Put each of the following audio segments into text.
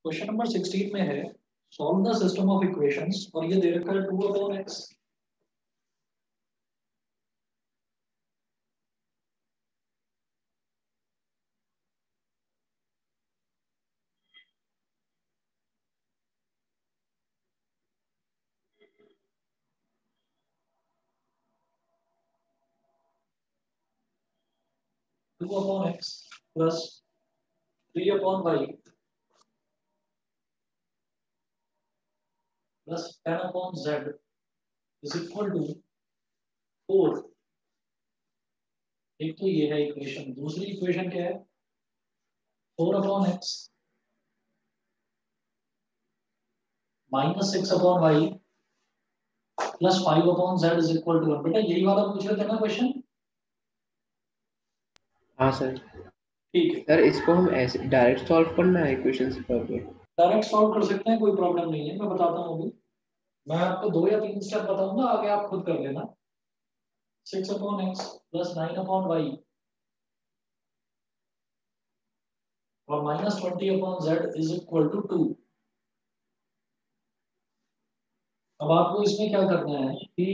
Question number 16 में है solve the system of equations और ये दे रखा है 2/x 2/x plus 3/y plus 10/z is equal to 4। एक तो ये है इक्वेशन, दूसरी इक्वेशन क्या है 4/x minus 6/y plus 5/z is equal to 1। बेटा यही वाला पूछ रहे थे ना क्वेश्चन? हाँ सर। ठीक है, सर इसको हम ऐसे डायरेक्ट सॉल्व करना है इक्वेशन से पहले? डायरेक्ट सॉल्व कर सकते हैं, कोई प्रॉब्लम नहीं है। मैं बताता हूँ अभी, मैं आपको 2 या 3 स्टेप बताऊंगा, आगे आप खुद कर लेना। 6/x प्लस 9/y और minus 20/z is equal to 2। अब आपको इसमें क्या करना है कि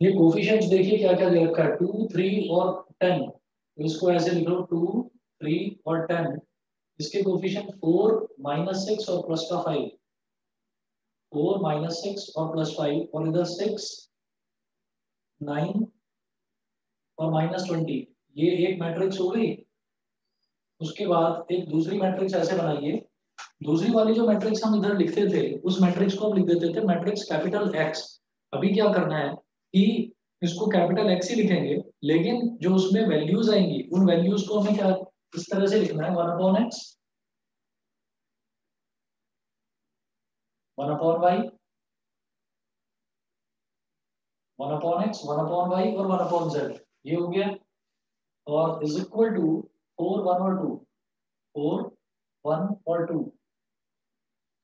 ये कोफिशिएंट्स देखिए क्या क्या दे रखा है 2, 3 और 10। तो इसको ऐसे लिख लो 2, 3 और 10। इसके कोफिशिएंट 4, -6 और प्लस का 5। 4, -6 और प्लस 5 और इधर 6, 9 और -20। ये एक मैट्रिक्स हो गई। उसके बाद एक दूसरी मैट्रिक्स ऐसे बनाइए। दूसरी वाली जो मैट्रिक्स हम इधर लिखते थे उस मैट्रिक्स को हम लिख देते थे मैट्रिक्स कैपिटल एक्स। अभी क्या करना है कि इसको कैपिटल एक्स ही लिखेंगे, लेकिन जो उसमें वैल्यूज आएंगी उन वैल्यूज को हमें क्या इस तरह से लिखना है 1/x 1/y 1/x 1/y और 1/z। ये हो गया और इज इक्वल टू 4, 1 और 2। 4, 1 और 2।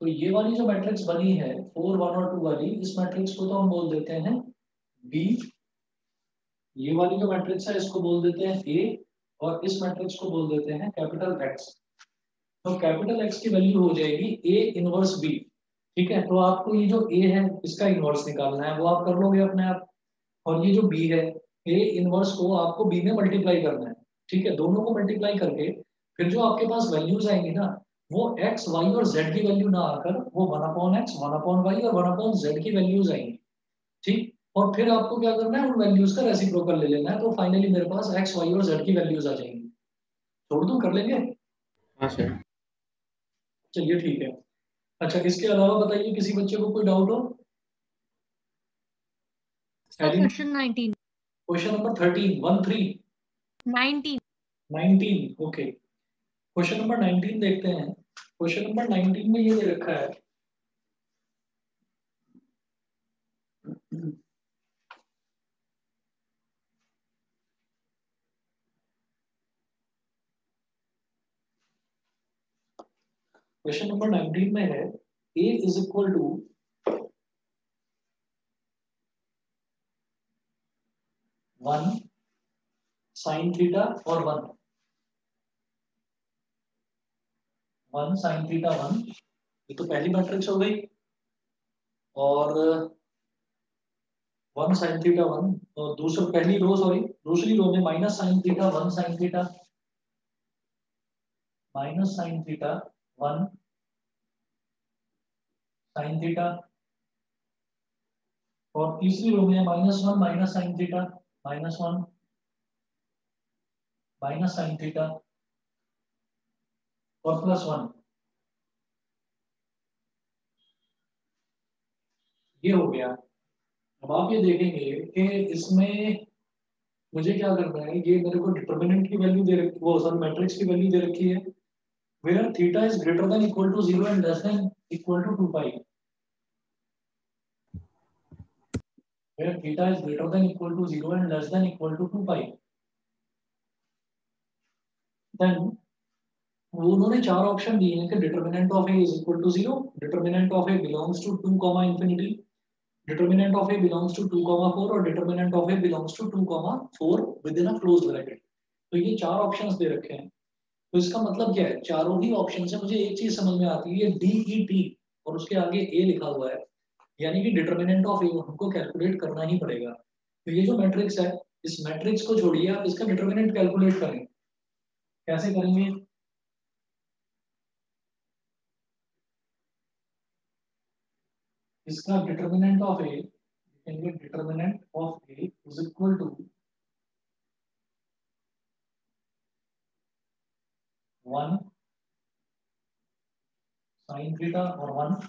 तो ये वाली जो मैट्रिक्स बनी है 4, 1 और 2 वाली, इस मैट्रिक्स को तो हम बोल देते हैं बी। ये वाली जो मैट्रिक्स है इसको बोल देते हैं ए और इस मैट्रिक्स को बोल देते हैं कैपिटल एक्स। तो कैपिटल एक्स की वैल्यू हो जाएगी ए इनवर्स बी। ठीक है, तो आपको ये जो ए है इसका इनवर्स निकालना है, वो आप कर लोगे अपने आप। और ये जो बी है ए इनवर्स को आपको बी में मल्टीप्लाई करना है। ठीक है, दोनों को मल्टीप्लाई करके फिर जो आपके पास वैल्यूज आएंगी ना, वो एक्स वाई और जेड की वैल्यू ना आकर वो 1/x 1/y और 1/z की वैल्यूज आएंगी। ठीक, और फिर आपको क्या करना है उन वैल्यूज का रेसिप्रोकल ले लेना है, तो फाइनली मेरे पास एक्स वाई और जेड की वैल्यूज आ जाएंगी। छोड़ दूं, कर लेंगे? हाँ सर। चलिए ठीक है। अच्छा, इसके अलावा बताइए किसी बच्चे को कोई डाउट हो? Question 19 question number 13 1 3 19 19 okay. Question number 19 देखते हैं। क्वेश्चन नंबर 19 में ये दे रखा है क्वेश्चन नंबर 19 में है a is equal to 1 sine theta और 1 साइन थीटा 1। ये तो पहली मैट्रिक्स हो गई। और 1 साइन थीटा 1 और दूसरी पहली रो सॉरी दूसरी रो में minus sine theta 1 sine theta minus sine theta 1 sine theta. और तीसरी रो में -1 minus sine theta -1 minus sine theta और +1। ये हो गया। अब आप ये देखेंगे कि इसमें मुझे क्या करना है, ये मेरे को डिटर्मिनेंट की वैल्यू दे रखी, वो सॉरी मैट्रिक्स की वैल्यू दे रखी है where theta is greater than equal to 0 and less than equal to 2 pi. where theta is greater than equal to 0 and less than equal to 2 pi, then वो उन्होंने चार ऑप्शन दिए हैं कि determinant of A is equal to 0, determinant of A belongs to 2 comma infinity, determinant of A belongs to 2 comma 4 और determinant of A belongs to 2 comma 4 within a closed bracket. तो ये चार options दे रखे हैं। तो इसका मतलब क्या है, चारों ही ऑप्शन से मुझे एक चीज समझ में आती है, DET और उसके आगे A लिखा हुआ है, यानी कि डिटर्मिनेंट ऑफ A हमको कैलकुलेट करना ही पड़ेगा। तो ये जो मैट्रिक्स है, इस मैट्रिक्स को छोड़िए, आप इसका डिटर्मिनेंट कैलकुलेट करें। कैसे करेंगे? इसका determinant of A, determinant of A is equal to 1 sine theta और 1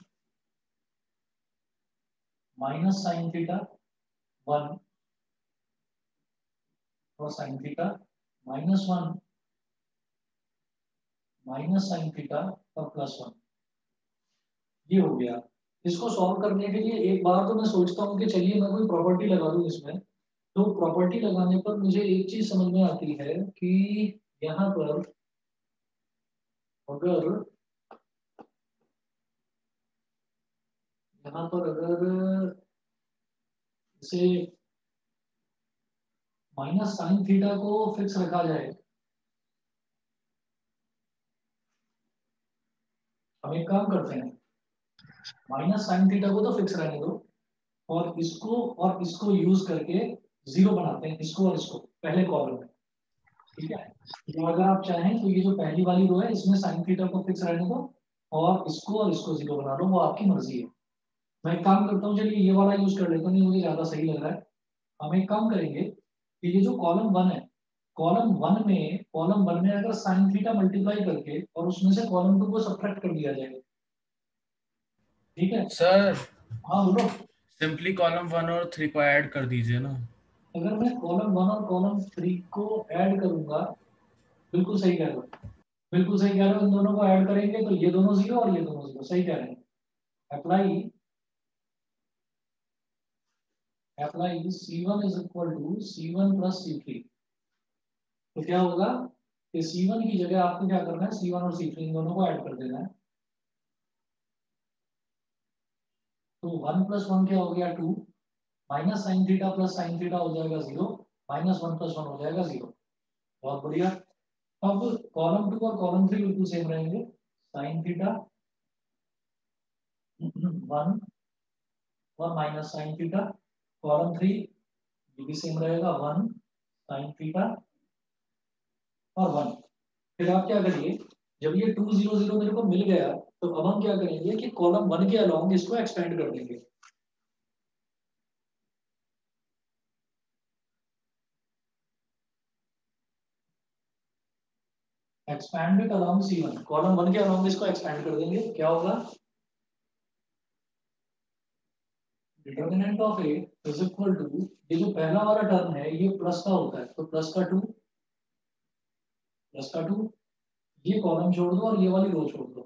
माइनस साइन थीटा 1 और sine theta -1 minus sine theta और +1। ये हो गया। इसको सॉल्व करने के लिए एक बार तो मैं सोचता हूँ कि चलिए मैं कोई प्रॉपर्टी लगा दूँ इसमें। तो प्रॉपर्टी लगाने पर मुझे एक चीज समझ में आती है कि यहाँ पर अगर इसे माइनस साइन थीटा को फिक्स रखा जाए, हम एक काम करते हैं, माइनस साइन थीटा को तो फिक्स रहने दो और इसको यूज करके जीरो बनाते हैं, इसको और इसको पहले कॉलम में। ठीक है, तो अगर आप चाहें तो ये जो पहली वाली रो है इसमें साइन थीटा को फिक्स रहने दो और इसको जीरो बना लो, वो आपकी मर्जी है। मैं एक काम करता हूँ, चलिए ये वाला यूज कर लेता हूँ, नहीं मुझे ज्यादा सही लग रहा है। हम एक काम करेंगे कि ये जो कॉलम वन है, कॉलम वन में अगर साइन थीटा मल्टीप्लाई करके और उसमें से कॉलम टू को सब्ट्रैक्ट कर दिया जाए, ठीक है? सर हाँ बोलो। सिंपली कॉलम 1 और 3 को ऐड कर दीजिए ना। अगर मैं कॉलम वन और कॉलम थ्री को ऐड करूंगा, बिल्कुल सही कह रहे हो, बिल्कुल सही कह रहे हो, इन दोनों को ऐड करेंगे तो ये दोनों जीरो और ये दोनों जीरो, सही कह रहे हैं। Apply apply C1 is equal to C1 plus C3। तो क्या होगा कि C1 की जगह आपको क्या करना है, C1 और C3 इन दोनों को ऐड कर देना है। तो 1 प्लस 1 क्या हो गया 2, minus sine theta plus sine theta हो जाएगा 0, -1 + 1 हो जाएगा 0। बहुत बढ़िया। अब कॉलम 2 और कॉलम 3 बिल्कुल सेम रहेंगे, साइन थीटा 1 और माइनस साइन थीटा। कॉलम 3 ये भी सेम रहेगा, 1 साइन थीटा और 1। फिर आप क्या करिए, जब ये 2 0 0 मेरे को मिल गया, तो अब हम क्या करेंगे कि कॉलम 1 के अलोंग इसको एक्सपेंड कर देंगे। Expand it along C1, column 1 के अलोंग इसको एक्सपेंड कर देंगे, क्या होगा, determinant of A is equal to, ये जो पहला वाला टर्म है ये प्लस का होता है, तो प्लस का 2 ये कॉलम छोड़ दो और ये वाली रो छोड़ दो,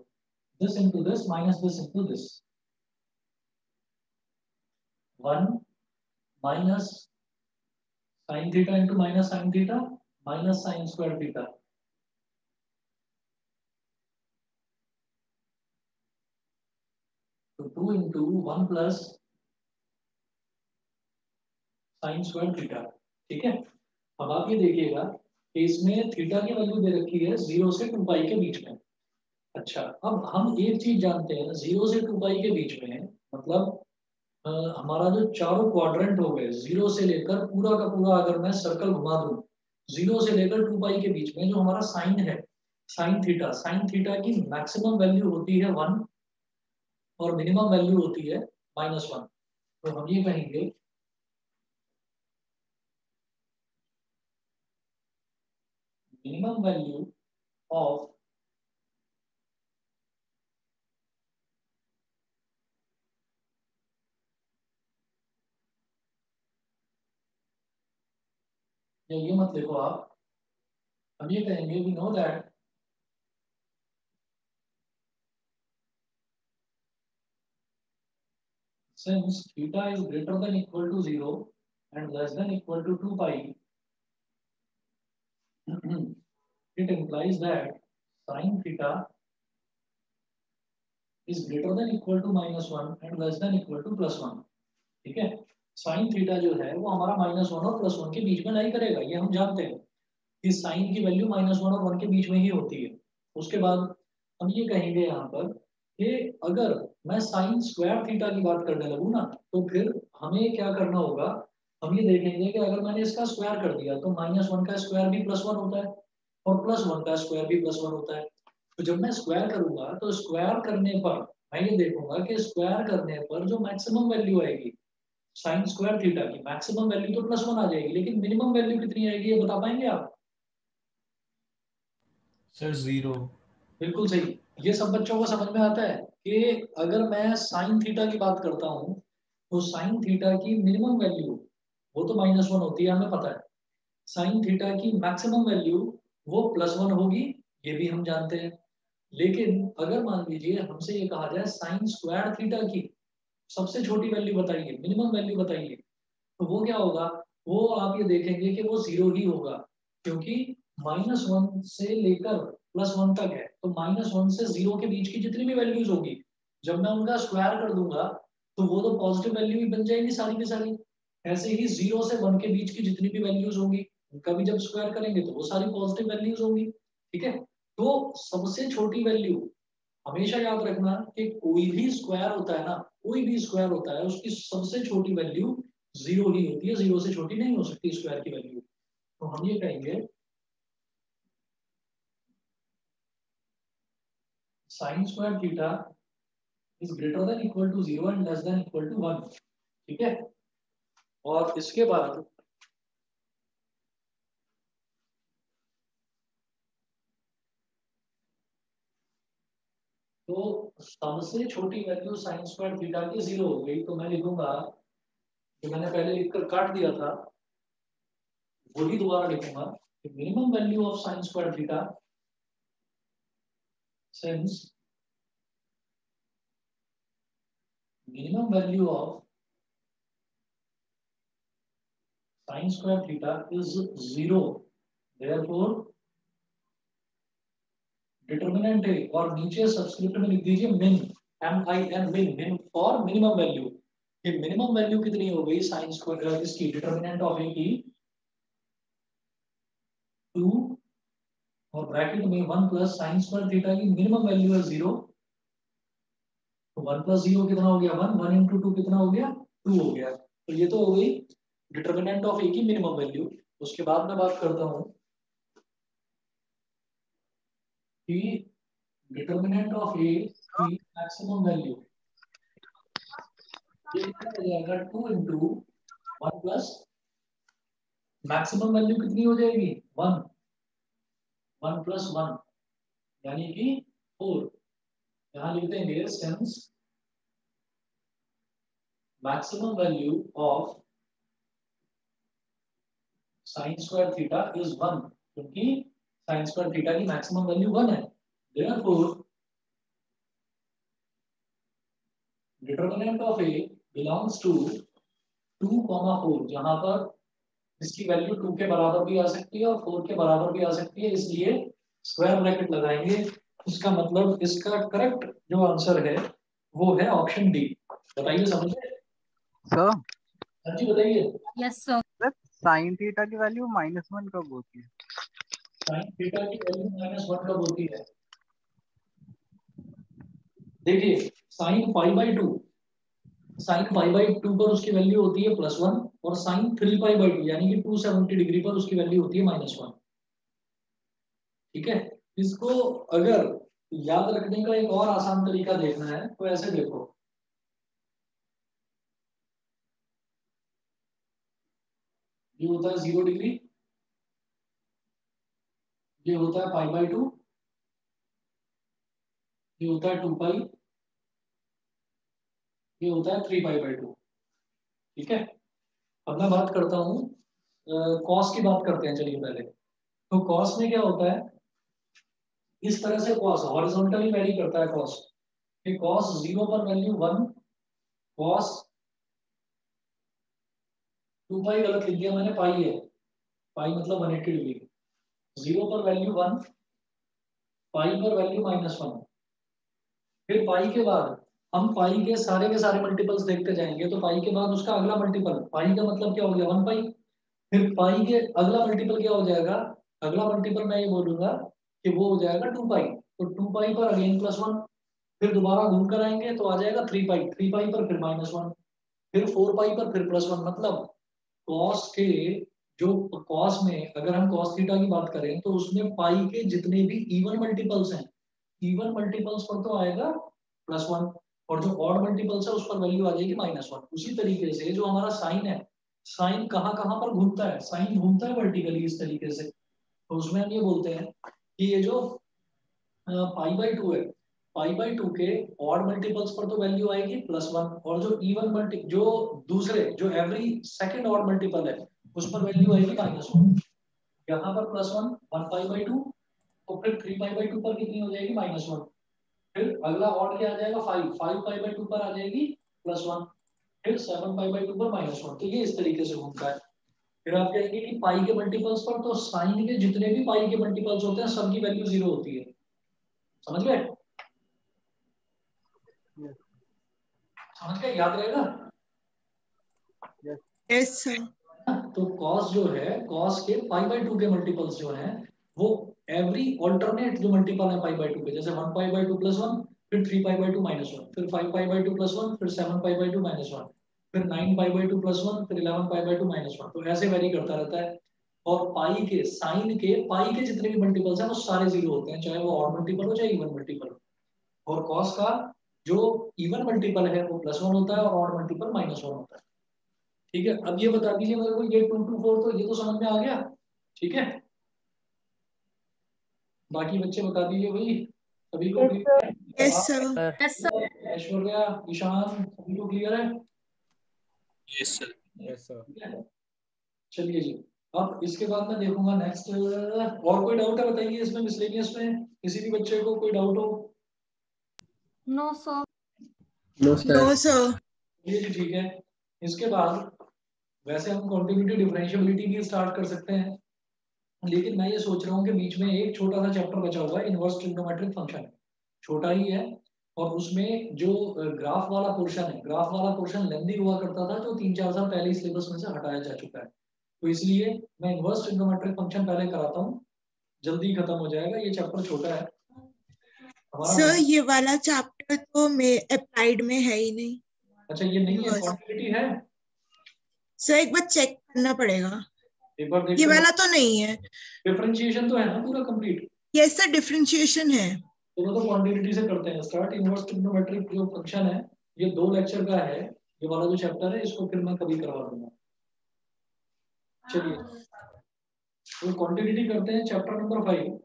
this into this minus this into this, 1 minus sine theta into minus sine theta minus sine square theta. तो 2 into 1 plus sine square theta. ठीक है, अब आप ये देखिएगा कि इसमें थीटा की वैल्यू दे रखी है 0 से 2 पाई के बीच में। अच्छा, अब हम एक चीज जानते हैं, 0 से 2 पाई के बीच में मतलब हमारा जो चारों क्वाड्रेंट हो गए, 0 से लेकर पूरा का पूरा अगर मैं सर्कल घुमा दूं, 0 से लेकर 2 पाई के बीच में जो हमारा साइन है, साइन थीटा की मैक्सिमम वैल्यू होती है 1 और मिनिमम वैल्यू होती है -1। तो हम ये कहेंगे मिनिमम वैल्यू ऑफ या ये मत लिखो आप, हम ये कहेंगे we know that since theta is greater than equal to 0 and less than equal to 2 pi, it implies that sin theta is greater than equal to -1 and less than equal to +1। ठीक है, sine theta जो है वो हमारा -1 और +1 के बीच में लाई करेगा, ये हम जानते हैं। कि साइन की वैल्यू -1 और 1 के बीच में ही होती है। उसके बाद हम ये कहेंगे यहाँ पर कि अगर मैं साइन स्क्वायर थीटा की बात करने लगूँ ना, तो फिर हमें क्या करना होगा, हम ये देखेंगे कि अगर मैंने इसका स्क्वायर कर दिया तो -1 का स्क्वायर भी +1 होता है और +1 का स्क्वायर भी +1 होता है। तो जब मैं स्क्वायर करूंगा तो स्क्वायर करने पर मैं ये देखूंगा कि स्क्वायर करने पर जो मैक्सिमम वैल्यू आएगी साइन स्क्वायर थीटा की, मैक्सिमम वैल्यू तो +1 आ जाएगी, लेकिन मिनिमम वैल्यू कितनी आएगी ये बता पाएंगे आप? सर 0। बिल्कुल सही। ये सब बच्चों को समझ में आता है कि अगर मैं साइन थीटा की बात करता हूँ तो साइन थीटा की मिनिमम वैल्यू वो तो -1 होती है, हमें पता है। साइन थीटा की मैक्सिमम वैल्यू वो +1 होगी, ये भी हम जानते हैं। लेकिन अगर मान लीजिए हमसे ये कहा जाए साइन स्क्वायर थीटा की सबसे छोटी वैल्यू बताइए, मिनिमम वैल्यू बताइए, तो वो क्या होगा, वो आप ये देखेंगे कि वो 0 ही होगा, क्योंकि -1 से लेकर +1 तक है, तो -1 से 0 के बीच की जितनी भी वैल्यूज होगी जब मैं उनका स्क्वायर कर दूंगा तो वो तो पॉजिटिव वैल्यू ही बन जाएंगी सारी की सारी। ऐसे ही 0 से 1 के बीच की जितनी भी वैल्यूज होंगी उनका भी जब स्क्वायर करेंगे तो वो सारी पॉजिटिव वैल्यूज होंगी। ठीक है, तो सबसे छोटी वैल्यू हमेशा याद रखना कि कोई भी स्क्वायर होता है ना, कोई भी स्क्वायर होता है उसकी सबसे छोटी वैल्यू 0 ही होती है, 0 से छोटी नहीं हो सकती स्क्वायर की वैल्यू। तो हम ये कहेंगे sine square theta is greater than equal to 0 and less than equal to 1। ठीक है, और इसके बाद तो सबसे छोटी वैल्यू साइन स्क्वायर थीटा की 0 हो गई, तो मैं लिखूंगा जो मैंने पहले लिखकर काट दिया था वही दोबारा लिखूंगा। Minimum value of sine square theta since minimum value of sin square theta is 0, therefore determinant है, और नीचे सब्सक्रिप्ट में लिख दीजिए min, min, min for minimum value. ये मिनिमम वैल्यू कितनी हो गई साइन स्क्वायर इसकी, डिटर्मिनेंट ऑफ ए की 2 और ब्रैकेट में 1 प्लस साइन स्क्वायर थीटा की मिनिमम वैल्यू है 0, तो 1 प्लस 0 कितना हो गया 1, 1 इंटू 2 कितना हो गया 2 हो गया। तो ये तो हो गई डिटर्मिनेंट ऑफ ए की मिनिमम वैल्यू। उसके बाद मैं बात करता हूँ कि डिटर्मिनेंट ऑफ ए की मैक्सिमम वैल्यू, ये कितना हो जाएगा 2 इंटू 1 प्लस मैक्सिमम वैल्यू कितनी हो जाएगी 1, 1 प्लस 1 यानी कि 4। यहाँ लिख देंगे since maximum value of sine square theta is 1, क्योंकि साइन स्क्वायर थीटा की मैक्सिमम वैल्यू 1 है, therefore determinant of A belongs to 2,4, जहां पर इसकी वैल्यू 2 के बराबर भी आ सकती है और 4 के बराबर भी आ सकती है, इसलिए स्क्वायर ब्रैकेट लगाएंगे। इसका मतलब इसका करेक्ट जो आंसर है वो है ऑप्शन डी। बताइए समझे सर? हाँ जी बताइए। Yes, sir. Sir sine theta की वैल्यू -1 कब होती है? साइन थीटा की वैल्यू -1 कब होती है? देखिए साइन π/2, साइन π/2 पर उसकी वैल्यू होती है +1 और साइन 3π/2 यानी कि 270 डिग्री पर उसकी वैल्यू होती है -1। ठीक है, इसको अगर याद रखने का एक और आसान तरीका देखना है तो ऐसे देखो, ये होता है 0 डिग्री, ये होता है π/2, ये होता है 2π, ये होता है 3π/2। ठीक है, अब मैं बात करता हूँ कॉस की बात करते हैं। चलिए पहले तो कॉस में क्या होता है, इस तरह से कॉस हॉरिजॉन्टली वेरी करता है कॉस, कि कॉस 0 पर वैल्यू 1, कॉस 2π गलत लिख दिया मैंने, पाई है, पाई मतलब 180 डिग्री, 0 पर वैल्यू 1, पाई पर वैल्यू -1। फिर पाई के बाद हम पाई के सारे मल्टीपल्स देखते जाएंगे, तो पाई के बाद उसका अगला मल्टीपल, पाई का मतलब क्या हो गया 1π, फिर पाई के अगला मल्टीपल क्या हो जाएगा, अगला मल्टीपल मैं ये बोलूंगा कि वो हो जाएगा 2 पाई, तो 2 पाई पर अगेन +1, फिर दोबारा घूम कर आएंगे तो आ जाएगा 3 पाई, 3 पाई पर फिर -1, फिर 4 पाई पर फिर +1। मतलब कॉस के जो कॉस में अगर हम कॉस थीटा की बात करें तो उसमें पाई के जितने भी इवन मल्टीपल्स हैं, इवन मल्टीपल्स पर तो आएगा +1, और जो ऑड मल्टीपल्स है उस पर वैल्यू आ जाएगी -1। उसी तरीके से जो हमारा साइन है, साइन कहाँ कहाँ पर घूमता है, साइन घूमता है वर्टिकली इस तरीके से, तो उसमें हम ये बोलते हैं कि ये जो पाई/2 है, पाई/2 के ऑड मल्टीपल्स पर तो वैल्यू आएगी +1, और जो इवन मल्टी जो दूसरे जो एवरी सेकंड ऑड मल्टीपल है उस पर वैल्यू आएगी -1। यहाँ पर +1 1 पाई/2, तो फिर 3 पाई/2 पर कितनी हो जाएगी -1, फिर अगला ऑड क्या आ जाएगा 5 पाई/2 पर आ जाएगी +1, फिर 7 पाई/2 पर -1। तो ये इस तरीके से घूमता है। फिर आप कहेंगे कि पाई के मल्टीपल्स पर तो साइन के जितने भी पाई के मल्टीपल्स होते हैं सबकी वैल्यू 0 होती है, समझ गए? समझ गए, याद रहेगा। Yes sir. तो कॉस जो है, कॉस के पाई/2 के मल्टीपल्स जो हैं वो एवरी ऑल्टरनेट जो मल्टीपल है पाई/2 के, जैसे 1 पाई/2 +1, फिर 3 पाई/2 -1, फिर 5 पाई/2 +1, फिर 7 पाई/2 -1, फिर 9 पाई/2 +1, फिर 11 पाई/2 -1, तो ऐसे वेरी करता रहता है। और पाई के साइन के पाई के जितने भी मल्टीपल्स हैं वो सारे 0 होते हैं, चाहे वो ऑड मल्टीपल हो चाहे इवन मल्टीपल हो। और कॉस का जो इवन मल्टीपल है वो +1 होता है और ऑड मल्टीपल -1 होता है। ठीक है, अब ये बता दीजिए मेरे को, ये 2 to 4 तो ये तो समझ में आ गया, ठीक है। बाकी बच्चे बता दीजिए भाई, सभी को क्लियर है? Yes sir. Yes sir. Aishwarya, Ishaan, सभी को क्लियर है? Yes sir. Yes sir. ठीक है, चलिए जी। अब इसके बाद मैं देखूंगा नेक्स्ट, और कोई डाउट है बताइए इसमें, मिसलेनियस में किसी भी बच्चे को कोई डाउट हो? No sir. No no sir. Sir. ये जी ठीक है। इसके बाद वैसे हम कॉन्टिन्यूटी डिफरेंशियबिलिटी भी स्टार्ट कर सकते हैं, लेकिन मैं ये सोच रहा हूँ कि बीच में एक छोटा सा चैप्टर बचा हुआ है, इनवर्स ट्रिग्नोमेट्रिक फंक्शन, छोटा ही है, और उसमें जो ग्राफ वाला पोर्शन है, ग्राफ वाला पोर्शन लेंदी हुआ करता था, जो 3-4 साल पहले सिलेबस में से हटाया जा चुका है। तो इसलिए मैं इनवर्स ट्रिग्नोमेट्रिक फंक्शन पहले कराता हूँ, जल्दी खत्म हो जाएगा, ये चैप्टर छोटा है हमारा। सर ये वाला चैप्टर तो अप्लाइड में है ही नहीं। अच्छा, ये नहीं है, Inverse। क्वांटिटी है, सर एक बार चेक करना पड़ेगा, एक बार देख ये लो। वाला तो नहीं है। डिफरेंशिएशन तो है ना पूरा कंप्लीट? यस सर, डिफरेंशिएशन है। तो क्वांटिटी से करते हैं स्टार्ट। इनवर्स ट्रिग्नोमेट्रिक जो फंक्शन है ये 2 लेक्चर का है, ये वाला जो चैप्टर है इसको फिर मैं कभी करवा दूंगा। चलिए, तो क्वांटिटी करते हैं, चैप्टर नंबर 5,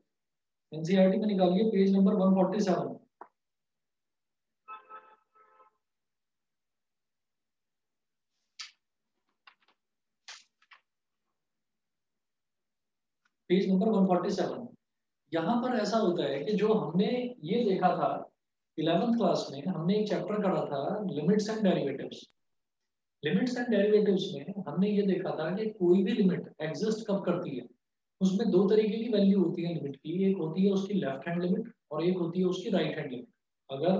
एनसीईआरटी में निकालिए पेज नंबर 147। Page number 147। यहाँ पर ऐसा होता है कि जो हमने ये देखा था 11th क्लास में, हमने एक चैप्टर करा था limits and derivatives. Limits and derivatives में हमने ये देखा था कि कोई भी लिमिट एग्जिस्ट कब करती है, उसमें 2 तरीके की वैल्यू होती है लिमिट की, एक होती है उसकी लेफ्ट हैंड लिमिट और एक होती है उसकी राइट हैंड लिमिट। अगर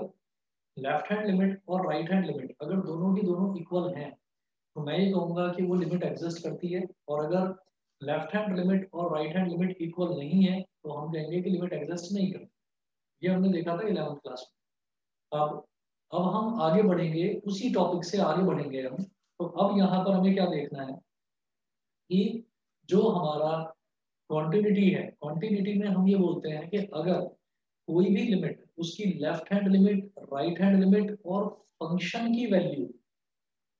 लेफ्ट हैंड लिमिट और राइट हैंड लिमिट अगर दोनों की दोनों इक्वल हैं तो मैं ये कहूंगा कि वो लिमिट एग्जिस्ट करती है, और अगर लेफ्ट हैंड लिमिट और राइट हैंड लिमिट इक्वल नहीं है तो हम कहेंगे कि लिमिट एग्जिस्ट नहीं करती। ये हमने देखा था 11th क्लास में। अब हम आगे बढ़ेंगे, उसी टॉपिक से आगे बढ़ेंगे हम। तो अब यहाँ पर हमें क्या देखना है कि जो हमारा कॉन्टिन्यूटी है, कॉन्टिन्यूटी में हम ये बोलते हैं कि अगर कोई भी लिमिट, उसकी left hand limit, right hand limit और फंक्शन की value,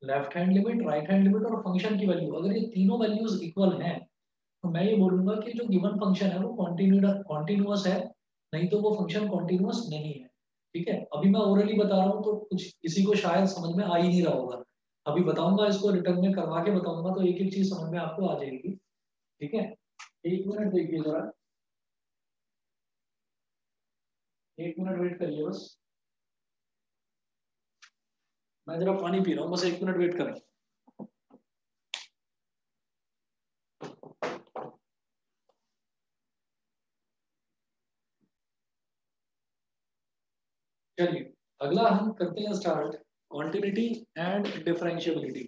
left hand limit, right hand limit और फंक्शन की वैल्यू, अगर ये तीनों वैल्यूज इक्वल हैं तो मैं ये बोलूंगा कि जो गिवन फंक्शन है वो कॉन्टिन्यूअस है, नहीं तो वो फंक्शन कॉन्टिन्यूअस नहीं है। ठीक है, अभी मैं ओरली बता रहा हूँ तो कुछ किसी को शायद समझ में आ ही नहीं रहा होगा, अभी बताऊंगा, इसको रिटर्न में करवा के बताऊंगा तो एक एक चीज समझ में आपको आ जाएगी। ठीक है, 1 मिनट देखिए जरा, 1 मिनट वेट करिए बस, मैं जरा पानी पी रहा हूँ, बस 1 मिनट वेट करें। चलिए, अगला हम करते हैं स्टार्ट कॉन्टिन्यूटी एंड डिफरेंशियबिलिटी।